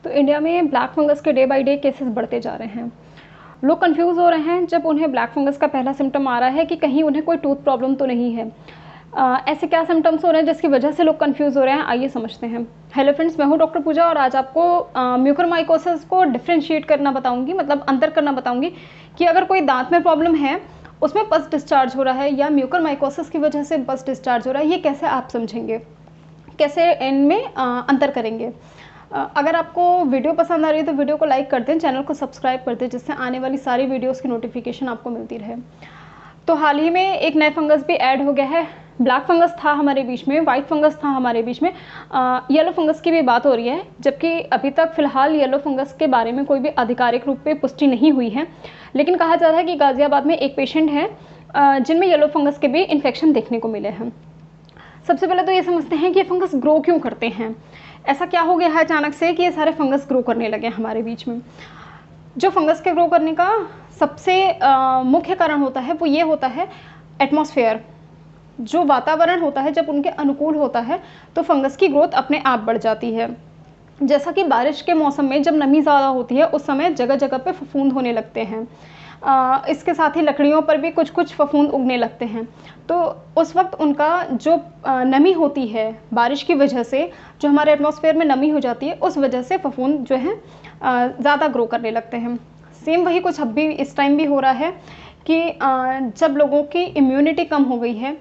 तो इंडिया में black fungus के डे बाय डे केसेस बढ़ते जा रहे हैं। लोग कंफ्यूज हो रहे हैं जब उन्हें ब्लैक फंगस का पहला सिम्टम आ रहा है कि कहीं उन्हें कोई टूथ प्रॉब्लम तो नहीं है। ऐसे क्या सिम्टम्स हो रहे हैं जिसकी वजह से लोग कंफ्यूज हो रहे हैं, आइए समझते हैं। हेलो फ्रेंड्स, मैं हूं डॉक्टर पूजा और आज आपको म्यूकरमाइकोसिस को डिफ्रेंशिएट करना बताऊंगी, मतलब अंतर करना बताऊंगी कि अगर कोई दांत में प्रॉब्लम है, उसमें पस डिस्चार्ज हो रहा है या म्यूकरमाइकोसिस की वजह से पस डिस्चार्ज हो रहा है, ये कैसे आप समझेंगे, कैसे इनमें अंतर करेंगे। अगर आपको वीडियो पसंद आ रही है तो वीडियो को लाइक कर दें, चैनल को सब्सक्राइब कर दें, जिससे आने वाली सारी वीडियोस की नोटिफिकेशन आपको मिलती रहे। तो हाल ही में एक नया फंगस भी ऐड हो गया है। ब्लैक फंगस था हमारे बीच में, वाइट फंगस था हमारे बीच में, येलो फंगस की भी बात हो रही है, जबकि अभी तक फिलहाल येलो फंगस के बारे में कोई भी आधिकारिक रूप में पुष्टि नहीं हुई है। लेकिन कहा जा रहा है कि गाजियाबाद में एक पेशेंट है जिनमें येलो फंगस के भी इन्फेक्शन देखने को मिले हैं। सबसे पहले तो ये समझते हैं कि ये फंगस ग्रो क्यों करते हैं, ऐसा क्या हो गया है अचानक से कि ये सारे फंगस ग्रो करने लगे हमारे बीच में। जो फंगस के ग्रो करने का सबसे मुख्य कारण होता है वो ये होता है एटमॉस्फेयर। जो वातावरण होता है जब उनके अनुकूल होता है तो फंगस की ग्रोथ अपने आप बढ़ जाती है। जैसा कि बारिश के मौसम में जब नमी ज़्यादा होती है उस समय जगह जगह पे फफूंद होने लगते हैं। इसके साथ ही लकड़ियों पर भी कुछ कुछ फफूंद उगने लगते हैं। तो उस वक्त उनका जो नमी होती है बारिश की वजह से, जो हमारे एटमॉस्फेयर में नमी हो जाती है, उस वजह से फफूंद जो है ज़्यादा ग्रो करने लगते हैं। सेम वही कुछ अब भी इस टाइम भी हो रहा है कि जब लोगों की इम्यूनिटी कम हो गई है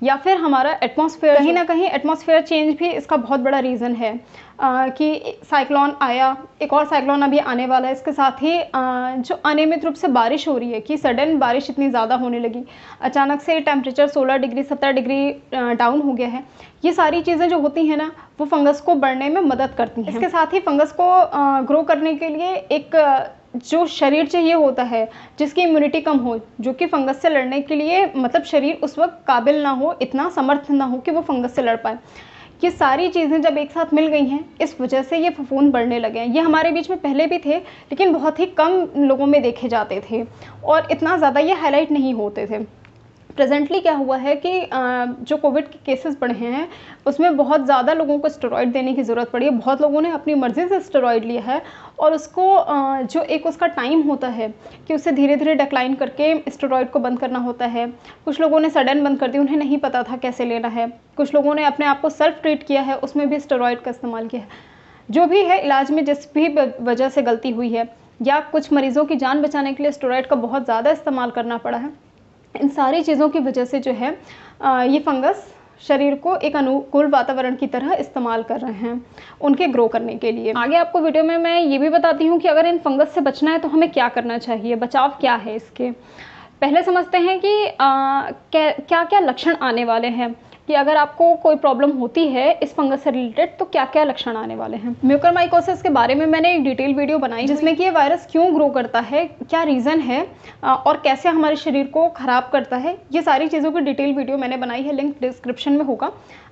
या फिर हमारा एटमॉस्फेयर, कहीं ना कहीं एटमॉस्फेयर चेंज भी इसका बहुत बड़ा रीज़न है कि साइक्लोन आया, एक और साइक्लोन अभी आने वाला है। इसके साथ ही जो अनियमित रूप से बारिश हो रही है कि सडन बारिश इतनी ज़्यादा होने लगी, अचानक से टेम्परेचर 16 डिग्री 17 डिग्री डाउन हो गया है। ये सारी चीज़ें जो होती हैं ना, वो फंगस को बढ़ने में मदद करती हैं। इसके साथ ही फंगस को ग्रो करने के लिए एक जो शरीर चाहिए होता है जिसकी इम्यूनिटी कम हो, जो कि फंगस से लड़ने के लिए, मतलब शरीर उस वक्त काबिल ना हो, इतना समर्थ ना हो कि वो फंगस से लड़ पाए। ये सारी चीज़ें जब एक साथ मिल गई हैं, इस वजह से ये फफूंद बढ़ने लगे हैं। ये हमारे बीच में पहले भी थे लेकिन बहुत ही कम लोगों में देखे जाते थे और इतना ज़्यादा ये हाईलाइट नहीं होते थे। प्रेजेंटली क्या हुआ है कि जो कोविड के केसेस बढ़े हैं उसमें बहुत ज़्यादा लोगों को स्टेरॉइड देने की ज़रूरत पड़ी है। बहुत लोगों ने अपनी मर्ज़ी से स्टेरॉइड लिया है और उसको जो एक उसका टाइम होता है कि उसे धीरे धीरे डिक्लाइन करके स्टेरॉइड को बंद करना होता है। कुछ लोगों ने सडन बंद कर दी, उन्हें नहीं पता था कैसे लेना है। कुछ लोगों ने अपने आप को सेल्फ ट्रीट किया है, उसमें भी स्टेरॉइड का इस्तेमाल किया है। जो भी है, इलाज में जिस भी वजह से गलती हुई है या कुछ मरीज़ों की जान बचाने के लिए स्टेरॉइड का बहुत ज़्यादा इस्तेमाल करना पड़ा है, इन सारी चीज़ों की वजह से जो है ये फंगस शरीर को एक अनुकूल वातावरण की तरह इस्तेमाल कर रहे हैं उनके ग्रो करने के लिए। आगे आपको वीडियो में मैं ये भी बताती हूँ कि अगर इन फंगस से बचना है तो हमें क्या करना चाहिए, बचाव क्या है इसके। पहले समझते हैं कि क्या क्या लक्षण आने वाले हैं, कि अगर आपको कोई प्रॉब्लम होती है इस फंगस से रिलेटेड तो क्या क्या लक्षण आने वाले हैं। म्यूकरमाइकोसिस के बारे में मैंने एक डिटेल वीडियो बनाई जिसमें कि ये वायरस क्यों ग्रो करता है, क्या रीज़न है और कैसे हमारे शरीर को ख़राब करता है। ये सारी चीज़ों की डिटेल वीडियो मैंने बनाई है, लिंक डिस्क्रिप्शन में होगा,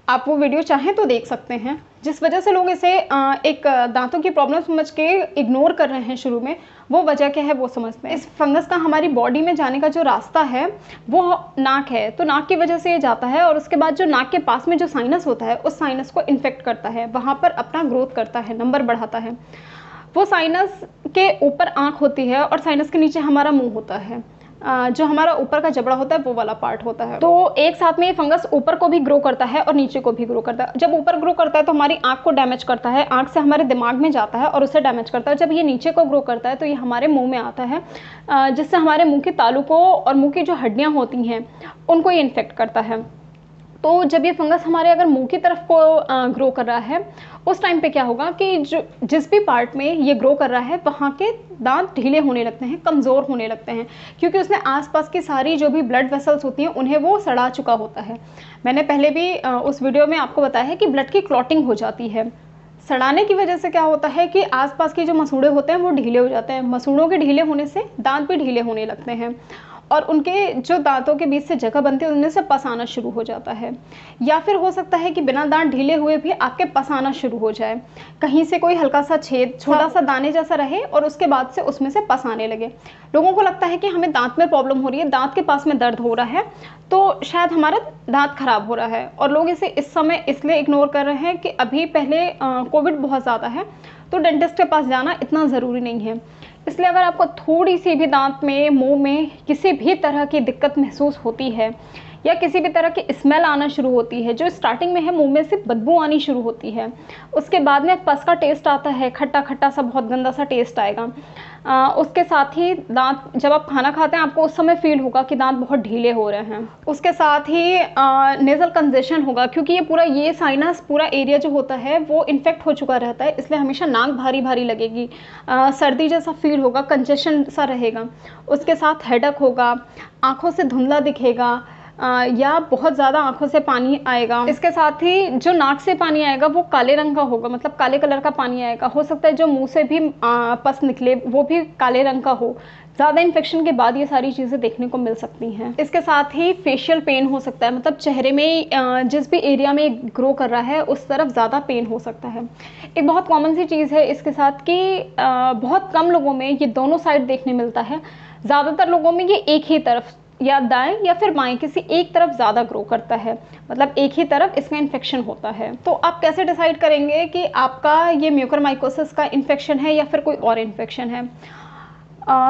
आप वो वीडियो चाहें तो देख सकते हैं। जिस वजह से लोग इसे एक दांतों की प्रॉब्लम समझ के इग्नोर कर रहे हैं शुरू में, वो वजह क्या है वो समझते हैं। इस फंगस का हमारी बॉडी में जाने का जो रास्ता है वो नाक है, तो नाक की वजह से ये जाता है और उसके बाद जो नाक के पास में जो साइनस होता है उस साइनस को इन्फेक्ट करता है, वहाँ पर अपना ग्रोथ करता है, नंबर बढ़ाता है। वो साइनस के ऊपर आँख होती है और साइनस के नीचे हमारा मुँह होता है। जो हमारा ऊपर का जबड़ा होता है वो वाला पार्ट होता है। तो एक साथ में ये फंगस ऊपर को भी ग्रो करता है और नीचे को भी ग्रो करता है। जब ऊपर ग्रो करता है तो हमारी आंख को डैमेज करता है, आंख से हमारे दिमाग में जाता है और उसे डैमेज करता है। जब ये नीचे को ग्रो करता है तो ये हमारे मुंह में आता है, जिससे हमारे मुंह के तालू को और मुंह की जो हड्डियाँ होती हैं उनको ये इन्फेक्ट करता है। तो जब ये फंगस हमारे अगर मुंह की तरफ को ग्रो कर रहा है, उस टाइम पे क्या होगा कि जिस भी पार्ट में ये ग्रो कर रहा है वहाँ के दांत ढीले होने लगते हैं, कमज़ोर होने लगते हैं, क्योंकि उसने आसपास की सारी जो भी ब्लड वेसल्स होती हैं उन्हें वो सड़ा चुका होता है। मैंने पहले भी उस वीडियो में आपको बताया है कि ब्लड की क्लॉटिंग हो जाती है। सड़ाने की वजह से क्या होता है कि आसपास के जो मसूड़े होते हैं वो ढीले हो जाते हैं। मसूड़ों के ढीले होने से दांत भी ढीले होने लगते हैं और उनके जो दांतों के बीच से जगह बनती है उनमें से पस आना शुरू हो जाता है। या फिर हो सकता है कि बिना दांत ढीले हुए भी आपके पस आना शुरू हो जाए, कहीं से कोई हल्का सा छेद, छोटा सा दाने जैसा रहे और उसके बाद से उसमें से पस आने लगे। लोगों को लगता है कि हमें दांत में प्रॉब्लम हो रही है, दांत के पास में दर्द हो रहा है, तो शायद हमारा दांत खराब हो रहा है। और लोग इसे इस समय इसलिए इग्नोर कर रहे हैं कि अभी पहले कोविड बहुत ज़्यादा है तो डेंटिस्ट के पास जाना इतना ज़रूरी नहीं है। इसलिए अगर आपको थोड़ी सी भी दांत में, मुंह में किसी भी तरह की दिक्कत महसूस होती है या किसी भी तरह की स्मेल आना शुरू होती है, जो स्टार्टिंग में है मुंह में से बदबू आनी शुरू होती है, उसके बाद में पस का टेस्ट आता है, खट्टा खट्टा सा बहुत गंदा सा टेस्ट आएगा, उसके साथ ही दांत, जब आप खाना खाते हैं आपको उस समय फील होगा कि दांत बहुत ढीले हो रहे हैं, उसके साथ ही नेज़ल कंजेशन होगा, क्योंकि ये साइनस पूरा एरिया जो होता है वो इन्फेक्ट हो चुका रहता है, इसलिए हमेशा नाक भारी भारी लगेगी, सर्दी जैसा फील होगा, कंजेशन सा रहेगा, उसके साथ हेडेक होगा, आँखों से धुंधला दिखेगा, या बहुत ज़्यादा आंखों से पानी आएगा। इसके साथ ही जो नाक से पानी आएगा वो काले रंग का होगा, मतलब काले कलर का पानी आएगा। हो सकता है जो मुंह से भी पस निकले वो भी काले रंग का हो। ज़्यादा इन्फेक्शन के बाद ये सारी चीज़ें देखने को मिल सकती हैं। इसके साथ ही फेशियल पेन हो सकता है, मतलब चेहरे में जिस भी एरिया में ग्रो कर रहा है उस तरफ ज़्यादा पेन हो सकता है। एक बहुत कॉमन सी चीज़ है इसके साथ कि बहुत कम लोगों में ये दोनों साइड देखने मिलता है। ज़्यादातर लोगों में ये एक ही तरफ, या दाएं या फिर बाएं, किसी एक तरफ ज़्यादा ग्रो करता है, मतलब एक ही तरफ इसका इन्फेक्शन होता है। तो आप कैसे डिसाइड करेंगे कि आपका ये म्यूकरमाइकोसिस का इन्फेक्शन है या फिर कोई और इन्फेक्शन है?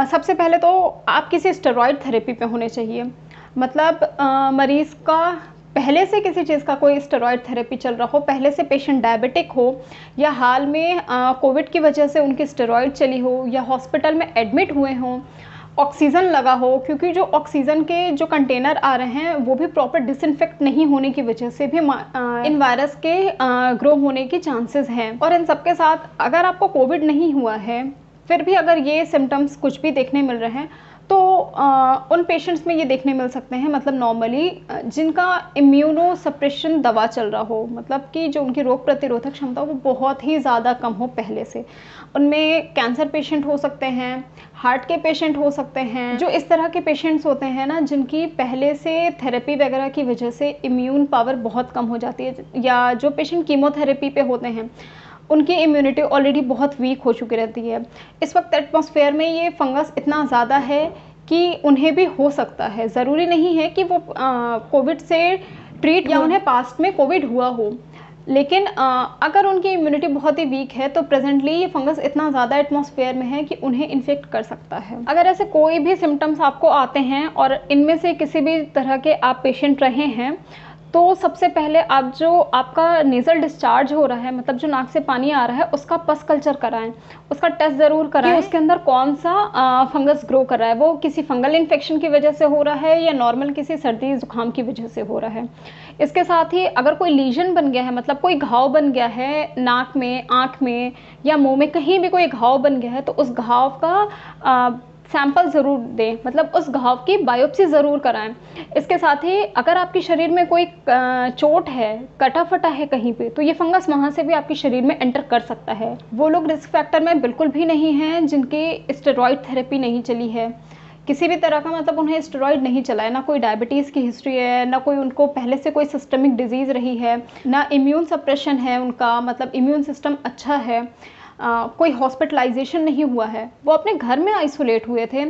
सबसे पहले तो आप किसी स्टेरॉयड थेरेपी पे होने चाहिए, मतलब मरीज़ का पहले से किसी चीज़ का कोई स्टेरॉयड थेरेपी चल रहा हो, पहले से पेशेंट डायबिटिक हो, या हाल में कोविड की वजह से उनकी स्टेरॉयड चली हो, या हॉस्पिटल में एडमिट हुए हों, ऑक्सीजन लगा हो, क्योंकि जो ऑक्सीजन के जो कंटेनर आ रहे हैं वो भी प्रॉपर डिसइंफेक्ट नहीं होने की वजह से भी इन वायरस के ग्रो होने के चांसेस हैं। और इन सब के साथ अगर आपको कोविड नहीं हुआ है फिर भी अगर ये सिम्टम्स कुछ भी देखने मिल रहे हैं तो उन पेशेंट्स में ये देखने मिल सकते हैं, मतलब नॉर्मली जिनका इम्यूनो सप्रेशन दवा चल रहा हो, मतलब कि जो उनकी रोग प्रतिरोधक क्षमता वो बहुत ही ज़्यादा कम हो पहले से। उनमें कैंसर पेशेंट हो सकते हैं, हार्ट के पेशेंट हो सकते हैं। जो इस तरह के पेशेंट्स होते हैं ना, जिनकी पहले से थेरेपी वगैरह की वजह से इम्यून पावर बहुत कम हो जाती है, या जो पेशेंट कीमोथेरेपी पे होते हैं उनकी इम्यूनिटी ऑलरेडी बहुत वीक हो चुकी रहती है। इस वक्त एटमॉस्फेयर में ये फंगस इतना ज़्यादा है कि उन्हें भी हो सकता है, ज़रूरी नहीं है कि वो कोविड से ट्रीट या उन्हें पास्ट में कोविड हुआ हो, लेकिन अगर उनकी इम्यूनिटी बहुत ही वीक है तो प्रेजेंटली ये फंगस इतना ज़्यादा एटमॉस्फेयर में है कि उन्हें इन्फेक्ट कर सकता है। अगर ऐसे कोई भी सिम्टम्स आपको आते हैं और इनमें से किसी भी तरह के आप पेशेंट रहे हैं, तो सबसे पहले आप जो आपका नेज़ल डिस्चार्ज हो रहा है, मतलब जो नाक से पानी आ रहा है, उसका पस कल्चर कराएं, उसका टेस्ट ज़रूर कराएं उसके अंदर कौन सा फंगस ग्रो कर रहा है, वो किसी फंगल इन्फेक्शन की वजह से हो रहा है या नॉर्मल किसी सर्दी जुकाम की वजह से हो रहा है। इसके साथ ही अगर कोई लीजन बन गया है, मतलब कोई घाव बन गया है नाक में, आँख में या मुँह में, कहीं भी कोई घाव बन गया है, तो उस घाव का सैंपल ज़रूर दें, मतलब उस घाव की बायोप्सी ज़रूर कराएं। इसके साथ ही अगर आपके शरीर में कोई चोट है, कटा फटा है कहीं पे, तो ये फंगस वहाँ से भी आपके शरीर में एंटर कर सकता है। वो लोग रिस्क फैक्टर में बिल्कुल भी नहीं हैं जिनकी स्टेरॉयड थेरेपी नहीं चली है, किसी भी तरह का, मतलब उन्हें स्टेरॉयड नहीं चला है, ना कोई डायबिटीज़ की हिस्ट्री है, ना कोई उनको पहले से कोई सिस्टमिक डिजीज़ रही है, ना इम्यून सप्रेशन है उनका, मतलब इम्यून सिस्टम अच्छा है, कोई हॉस्पिटलाइजेशन नहीं हुआ है, वो अपने घर में आइसोलेट हुए थे,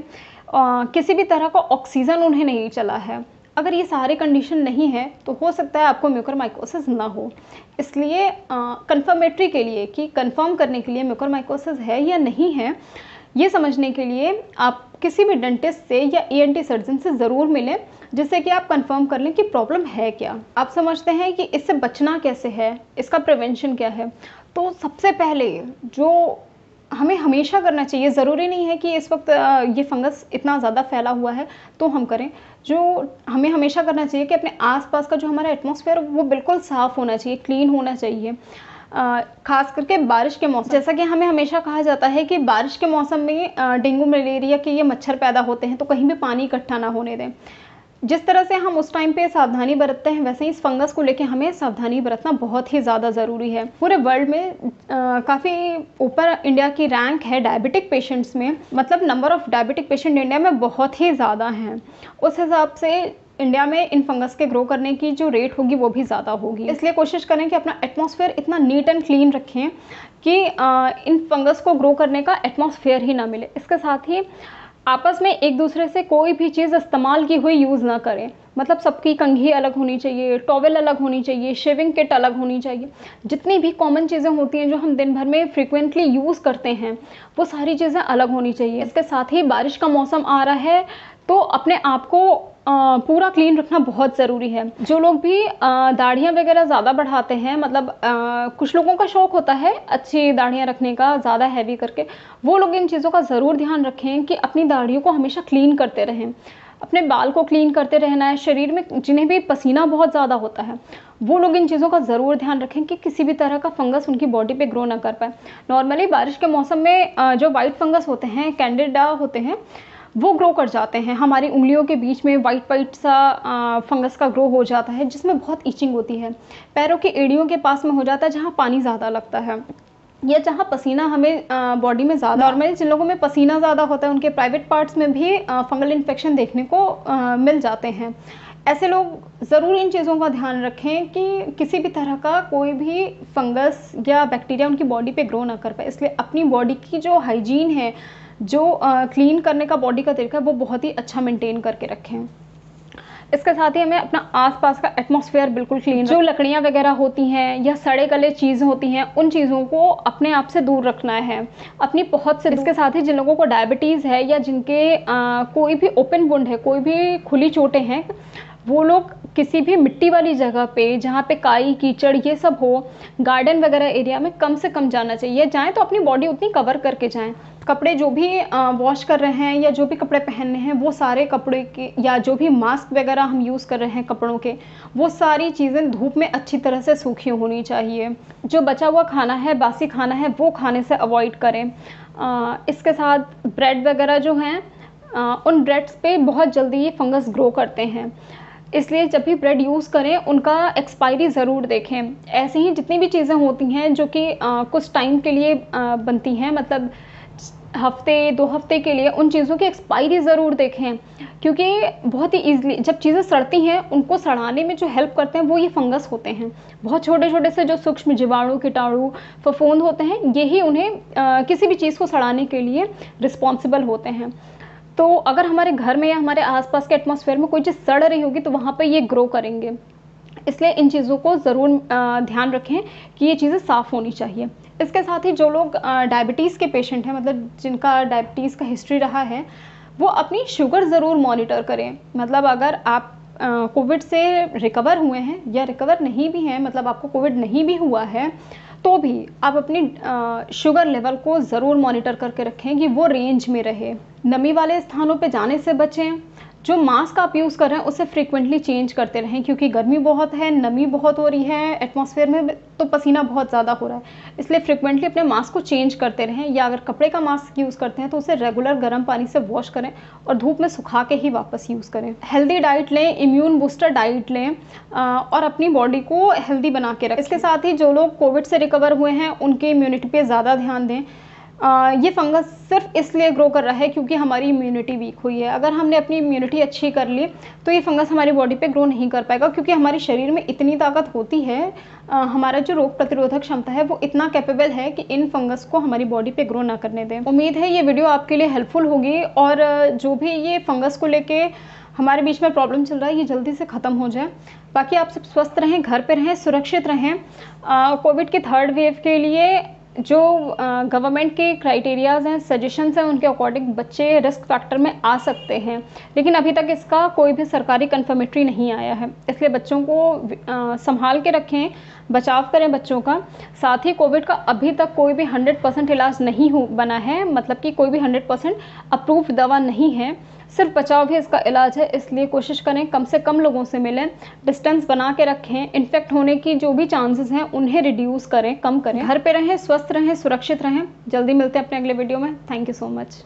किसी भी तरह का ऑक्सीजन उन्हें नहीं चला है। अगर ये सारे कंडीशन नहीं है तो हो सकता है आपको म्यूकरमाइकोसिस ना हो। इसलिए कंफर्मेटरी के लिए, कि कंफर्म करने के लिए म्यूकरमाइकोसिस है या नहीं है, ये समझने के लिए आप किसी भी डेंटिस्ट से या ENT सर्जन से ज़रूर मिलें, जिससे कि आप कंफर्म कर लें कि प्रॉब्लम है क्या। आप समझते हैं कि इससे बचना कैसे है, इसका प्रिवेंशन क्या है। तो सबसे पहले जो हमें हमेशा करना चाहिए, ज़रूरी नहीं है कि इस वक्त ये फंगस इतना ज़्यादा फैला हुआ है तो हम करें, जो हमें हमेशा करना चाहिए कि अपने आसपास का जो हमारा एटमॉस्फेयर वो बिल्कुल साफ़ होना चाहिए, क्लीन होना चाहिए। खास करके बारिश के मौसम, जैसा कि हमें हमेशा कहा जाता है कि बारिश के मौसम में डेंगू मलेरिया के ये मच्छर पैदा होते हैं, तो कहीं भी पानी इकट्ठा ना होने दें। जिस तरह से हम उस टाइम पे सावधानी बरतते हैं, वैसे ही इस फंगस को लेके हमें सावधानी बरतना बहुत ही ज़्यादा ज़रूरी है। पूरे वर्ल्ड में काफ़ी ऊपर इंडिया की रैंक है डायबिटिक पेशेंट्स में, मतलब number of diabetic patient India में बहुत ही ज़्यादा हैं। उस हिसाब से इंडिया में इन फंगस के ग्रो करने की जो रेट होगी वो भी ज़्यादा होगी। इसलिए कोशिश करें कि अपना एटमॉस्फेयर इतना नीट एंड क्लीन रखें कि इन फंगस को ग्रो करने का एटमॉस्फेयर ही ना मिले। इसके साथ ही आपस में एक दूसरे से कोई भी चीज़ इस्तेमाल की हुई यूज़ ना करें। मतलब सबकी कंघी अलग होनी चाहिए, टॉवेल अलग होनी चाहिए, शेविंग किट अलग होनी चाहिए। जितनी भी कॉमन चीज़ें होती हैं जो हम दिन भर में फ्रीक्वेंटली यूज़ करते हैं, वो सारी चीज़ें अलग होनी चाहिए। इसके साथ ही बारिश का मौसम आ रहा है, तो अपने आप को पूरा क्लीन रखना बहुत ज़रूरी है। जो लोग भी दाढ़ियाँ वगैरह ज़्यादा बढ़ाते हैं, मतलब कुछ लोगों का शौक़ होता है अच्छी दाढ़ियाँ रखने का, ज़्यादा हैवी करके, वो लोग इन चीज़ों का ज़रूर ध्यान रखें कि अपनी दाढ़ियों को हमेशा क्लीन करते रहें। अपने बाल को क्लीन करते रहना है। शरीर में जिन्हें भी पसीना बहुत ज़्यादा होता है, वो लोग इन चीज़ों का ज़रूर ध्यान रखें कि किसी भी तरह का फंगस उनकी बॉडी पे ग्रो ना कर पाए। नॉर्मली बारिश के मौसम में जो वाइट फंगस होते हैं, कैंडिडा होते हैं, वो ग्रो कर जाते हैं। हमारी उंगलियों के बीच में वाइट सा फंगस का ग्रो हो जाता है, जिसमें बहुत ईचिंग होती है। पैरों की एड़ियों के पास में हो जाता है, जहाँ पानी ज़्यादा लगता है या जहाँ पसीना हमें बॉडी में ज़्यादा। नॉर्मली जिन लोगों में पसीना ज़्यादा होता है, उनके प्राइवेट पार्ट्स में भी फंगल इन्फेक्शन देखने को मिल जाते हैं। ऐसे लोग ज़रूर इन चीज़ों का ध्यान रखें कि किसी भी तरह का कोई भी फंगस या बैक्टीरिया उनकी बॉडी पे ग्रो ना कर पाए। इसलिए अपनी बॉडी की जो हाइजीन है, जो क्लीन करने का बॉडी का तरीका है, वो बहुत ही अच्छा मेंटेन करके रखें। इसके साथ ही हमें अपना आसपास का एटमॉस्फेयर बिल्कुल क्लीन, जो लकड़ियाँ वगैरह होती हैं या सड़े गले चीज़ होती हैं, उन चीज़ों को अपने आप से दूर रखना है, अपनी पहुँच से। इसके साथ ही जिन लोगों को डायबिटीज़ है या जिनके कोई भी ओपन वुंड है, कोई भी खुली चोटें हैं, वो लोग किसी भी मिट्टी वाली जगह पे, जहाँ पे काई कीचड़ ये सब हो, गार्डन वगैरह एरिया में कम से कम जाना चाहिए। जाएँ तो अपनी बॉडी उतनी कवर करके जाएँ। कपड़े जो भी वॉश कर रहे हैं या जो भी कपड़े पहन रहे हैं, वो सारे कपड़े के या जो भी मास्क वगैरह हम यूज़ कर रहे हैं कपड़ों के, वो सारी चीज़ें धूप में अच्छी तरह से सूखी होनी चाहिए। जो बचा हुआ खाना है, बासी खाना है, वो खाने से अवॉइड करें। इसके साथ ब्रेड वगैरह जो हैं, उन ब्रेड्स पे बहुत जल्दी ये फंगस ग्रो करते हैं, इसलिए जब भी ब्रेड यूज़ करें उनका एक्सपायरी ज़रूर देखें। ऐसे ही जितनी भी चीज़ें होती हैं जो कि कुछ टाइम के लिए बनती हैं, मतलब हफ्ते 2 हफ्ते के लिए, उन चीज़ों की एक्सपायरी ज़रूर देखें, क्योंकि बहुत ही ईज़िली जब चीज़ें सड़ती हैं, उनको सड़ाने में जो हेल्प करते हैं वो ये फंगस होते हैं। बहुत छोटे-छोटे से जो सूक्ष्म जीवाणु, कीटाणु, फफूंद होते हैं, यही उन्हें किसी भी चीज़ को सड़ाने के लिए रिस्पॉन्सिबल होते हैं। तो अगर हमारे घर में या हमारे आसपास के एटमॉस्फेयर में कोई चीज़ सड़ रही होगी, तो वहाँ पे ये ग्रो करेंगे। इसलिए इन चीज़ों को ज़रूर ध्यान रखें कि ये चीज़ें साफ़ होनी चाहिए। इसके साथ ही जो लोग डायबिटीज़ के पेशेंट हैं, मतलब जिनका डायबिटीज़ का हिस्ट्री रहा है, वो अपनी शुगर ज़रूर मॉनिटर करें। मतलब अगर आप कोविड से रिकवर हुए हैं या रिकवर नहीं भी हैं, मतलब आपको कोविड नहीं भी हुआ है, तो भी आप अपनी शुगर लेवल को ज़रूर मॉनिटर करके रखें कि वो रेंज में रहे। नमी वाले स्थानों पे जाने से बचें। जो मास्क आप यूज़ कर रहे हैं उसे फ्रीक्वेंटली चेंज करते रहें, क्योंकि गर्मी बहुत है, नमी बहुत हो रही है एटमॉस्फेयर में, तो पसीना बहुत ज़्यादा हो रहा है। इसलिए फ्रीक्वेंटली अपने मास्क को चेंज करते रहें, या अगर कपड़े का मास्क यूज़ करते हैं तो उसे रेगुलर गर्म पानी से वॉश करें और धूप में सुखा के ही वापस यूज़ करें। हेल्दी डाइट लें, इम्यून बूस्टर डाइट लें और अपनी बॉडी को हेल्दी बना के रखें। इसके साथ ही जो लोग कोविड से रिकवर हुए हैं, उनके इम्यूनिटी पर ज़्यादा ध्यान दें। ये फंगस सिर्फ इसलिए ग्रो कर रहा है क्योंकि हमारी इम्यूनिटी वीक हुई है। अगर हमने अपनी इम्यूनिटी अच्छी कर ली तो ये फंगस हमारी बॉडी पे ग्रो नहीं कर पाएगा, क्योंकि हमारे शरीर में इतनी ताकत होती है, हमारा जो रोग प्रतिरोधक क्षमता है वो इतना कैपेबल है कि इन फंगस को हमारी बॉडी पे ग्रो ना करने दें। उम्मीद है ये वीडियो आपके लिए हेल्पफुल होगी और जो भी ये फंगस को लेके हमारे बीच में प्रॉब्लम चल रहा है, ये जल्दी से ख़त्म हो जाए। बाकी आप सब स्वस्थ रहें, घर पे रहें, सुरक्षित रहें। कोविड के 3rd वेव के लिए जो गवर्नमेंट के क्राइटेरियाज़ हैं, सजेशंस हैं, उनके अकॉर्डिंग बच्चे रिस्क फैक्टर में आ सकते हैं, लेकिन अभी तक इसका कोई भी सरकारी कन्फर्मेटरी नहीं आया है। इसलिए बच्चों को संभाल के रखें, बचाव करें बच्चों का। साथ ही कोविड का अभी तक कोई भी 100% इलाज नहीं बना है, मतलब कि कोई भी 100% अप्रूव्ड दवा नहीं है, सिर्फ बचाव भी इसका इलाज है। इसलिए कोशिश करें कम से कम लोगों से मिलें, डिस्टेंस बना के रखें, इन्फेक्ट होने की जो भी चांसेस हैं उन्हें रिड्यूस करें, कम करें। घर पे रहें, स्वस्थ रहें, सुरक्षित रहें। जल्दी मिलते हैं अपने अगले वीडियो में। Thank you so much.